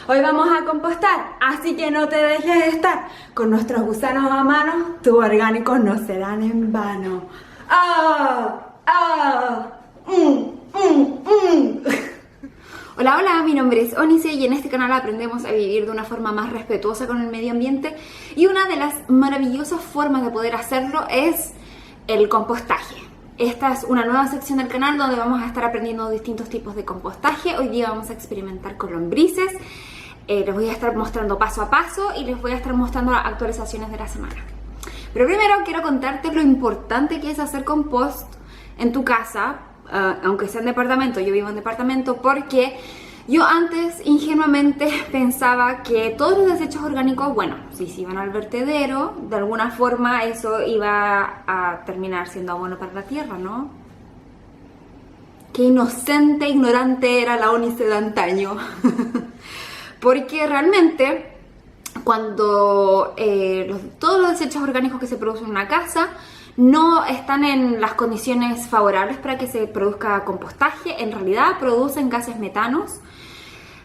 Hoy vamos a compostar, así que no te dejes estar. Con nuestros gusanos a mano, tus orgánicos no serán en vano. ¡Ah! ¡Ah! Hola, hola, mi nombre es Onice y en este canal aprendemos a vivir de una forma más respetuosa con el medio ambiente y una de las maravillosas formas de poder hacerlo es el compostaje. Esta es una nueva sección del canal donde vamos a estar aprendiendo distintos tipos de compostaje. Hoy día vamos a experimentar con lombrices. Les voy a estar mostrando paso a paso y les voy a estar mostrando actualizaciones de la semana. Pero primero quiero contarte lo importante que es hacer compost en tu casa, aunque sea en departamento. Yo vivo en departamento porque yo antes ingenuamente pensaba que todos los desechos orgánicos, bueno, si se iban al vertedero, de alguna forma eso iba a terminar siendo abono para la tierra, ¿no? Qué inocente, ignorante era la Onice de antaño. Porque realmente cuando todos los desechos orgánicos que se producen en una casa no están en las condiciones favorables para que se produzca compostaje, en realidad producen gases metanos,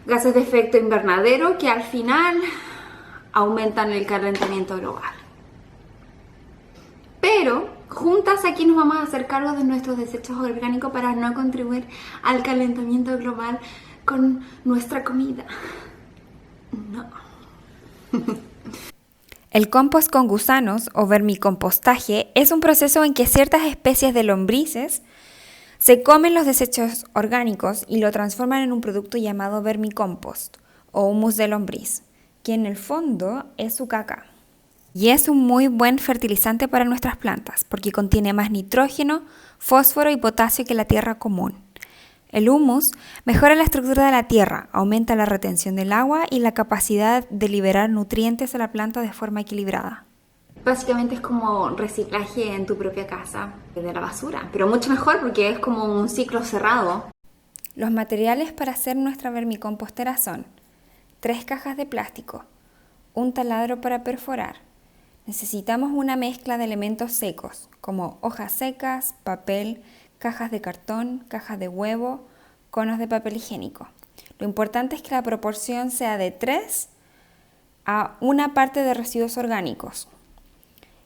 gases de efecto invernadero que al final aumentan el calentamiento global. Pero juntas aquí nos vamos a hacer cargo de nuestros desechos orgánicos para no contribuir al calentamiento global con nuestra comida. No. El compost con gusanos o vermicompostaje es un proceso en que ciertas especies de lombrices se comen los desechos orgánicos y lo transforman en un producto llamado vermicompost o humus de lombriz, que en el fondo es su caca. Y es un muy buen fertilizante para nuestras plantas porque contiene más nitrógeno, fósforo y potasio que la tierra común. El humus mejora la estructura de la tierra, aumenta la retención del agua y la capacidad de liberar nutrientes a la planta de forma equilibrada. Básicamente es como reciclaje en tu propia casa de la basura, pero mucho mejor porque es como un ciclo cerrado. Los materiales para hacer nuestra vermicompostera son 3 cajas de plástico, un taladro para perforar. Necesitamos una mezcla de elementos secos como hojas secas, papel, cajas de cartón, cajas de huevo, conos de papel higiénico. Lo importante es que la proporción sea de 3 a 1 parte de residuos orgánicos.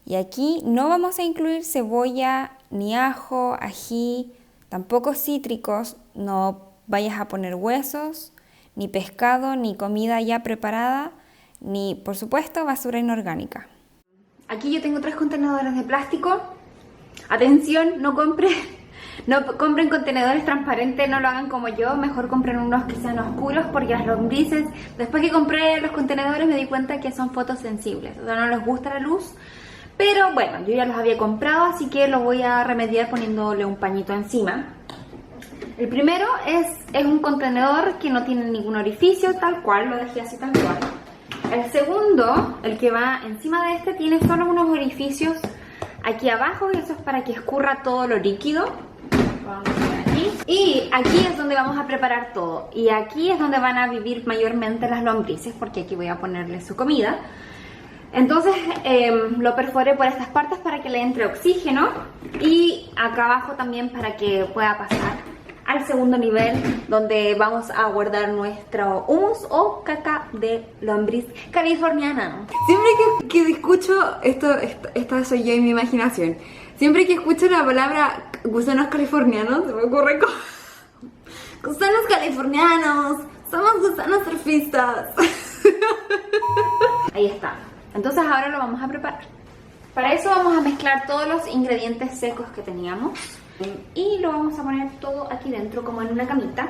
Y aquí no vamos a incluir cebolla, ni ajo, ají, tampoco cítricos, no vayas a poner huesos, ni pescado, ni comida ya preparada, ni, por supuesto, basura inorgánica. Aquí yo tengo 3 contenedores de plástico. Atención, no compren contenedores transparentes, no lo hagan como yo, mejor compren unos que sean oscuros porque las lombrices, después que compré los contenedores me di cuenta que son fotosensibles, o sea, no les gusta la luz, pero bueno, yo ya los había comprado, así que los voy a remediar poniéndole un pañito encima. El primero es un contenedor que no tiene ningún orificio, tal cual, lo dejé así tal cual. El segundo, el que va encima de este, tiene solo unos orificios aquí abajo y eso es para que escurra todo lo líquido. Vamos a poner aquí. Y aquí es donde vamos a preparar todo. Y aquí es donde van a vivir mayormente las lombrices, porque aquí voy a ponerle su comida. Entonces lo perforé por estas partes para que le entre oxígeno. Y acá abajo también para que pueda pasar al segundo nivel, donde vamos a guardar nuestro humus o caca de lombriz californiana. Siempre que escucho esta soy yo en mi imaginación. Siempre que escucho la palabra gusanos californianos, se me ocurre gusanos californianos, somos gusanos surfistas. Ahí está. Entonces ahora lo vamos a preparar. Para eso vamos a mezclar todos los ingredientes secos que teníamos y lo vamos a poner todo aquí dentro como en una camita.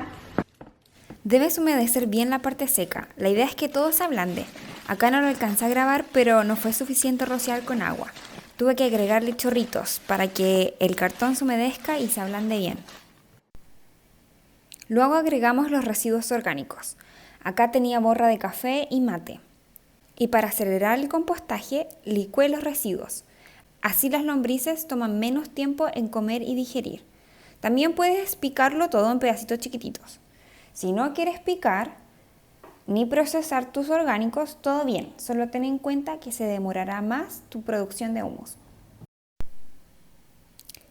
Debes humedecer bien la parte seca. La idea es que todo se ablande. Acá no lo alcancé a grabar, pero no fue suficiente rociar con agua. Tuve que agregarle chorritos para que el cartón se humedezca y se ablande bien. Luego agregamos los residuos orgánicos. Acá tenía borra de café y mate. Y para acelerar el compostaje, licué los residuos. Así las lombrices toman menos tiempo en comer y digerir. También puedes picarlo todo en pedacitos chiquititos. Si no quieres picar ni procesar tus orgánicos, todo bien. Solo ten en cuenta que se demorará más tu producción de humus.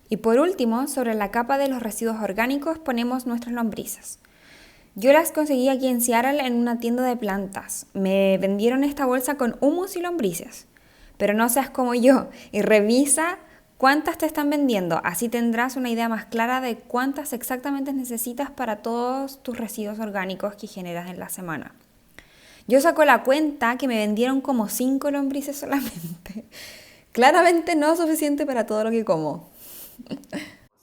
Y por último, sobre la capa de los residuos orgánicos ponemos nuestras lombrices. Yo las conseguí aquí en Seattle en una tienda de plantas. Me vendieron esta bolsa con humus y lombrices. Pero no seas como yo y revisa cuántas te están vendiendo. Así tendrás una idea más clara de cuántas exactamente necesitas para todos tus residuos orgánicos que generas en la semana. Yo saco la cuenta que me vendieron como 5 lombrices solamente. Claramente no es suficiente para todo lo que como.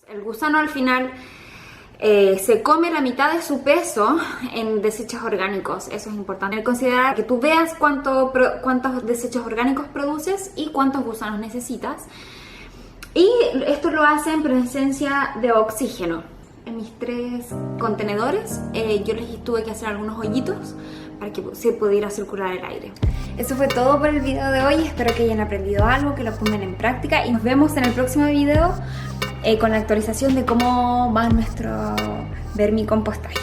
El gusano al final se come la mitad de su peso en desechos orgánicos. Eso es importante. Considerar que tú veas cuántos desechos orgánicos produces y cuántos gusanos necesitas. Y esto lo hace en presencia de oxígeno. En mis 3 contenedores yo les tuve que hacer algunos hoyitos para que se pudiera circular el aire. Eso fue todo por el video de hoy. Espero que hayan aprendido algo, que lo pongan en práctica y nos vemos en el próximo video con la actualización de cómo va nuestro vermicompostaje.